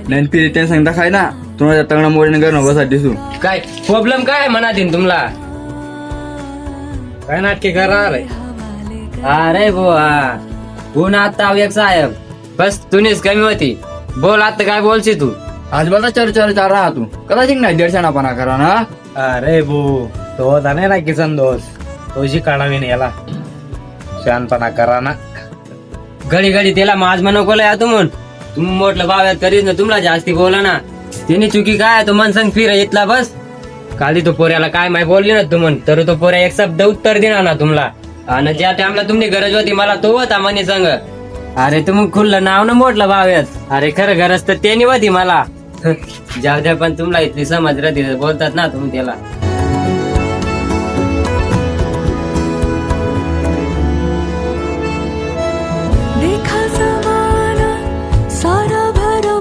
नाही फिर त्या सांगता काय ना तुम्हाला तंगडा मोडीने करणं बसा दिसू काय प्रॉब्लेम काय म्हणा दिन तुमला काय नाटके करा रे अरे बुवा पुन्हा आता एक साहेब बस तुनीच कमी होती बोल आता काय बोलशी तू आज बघा चर्चा राहा तू कदाचित नाही दीडशेनापणा करा ना अरे भू तो होता नाही ना किसन दोस्त तोशी काढावी नाही याला शहाणपणा करा ना घडी घडी त्याला माझ म्हणू या तुम्ही तुम्ही मोठलं बाव्यात करीत ना तुम्हाला जास्ती बोला ना तिने चुकी काय तो मन संग फिर इथला बस काली तो पोऱ्याला काय माय बोलली ना तुम्ही तर तो पोऱ्या एक शब्द उत्तर देणार ना तुम्हाला आणि ज्या टाइमला तुमची गरज होती मला तो होता म्हणे संग अरे तुम्ही खुल्लं नाव ना मोठलं बाव्यात अरे खरं गरज तर त्यानी होती मला जाऊ द्या पण तुम्हाला इथली समज राहते बोलतात ना तुम्ही त्याला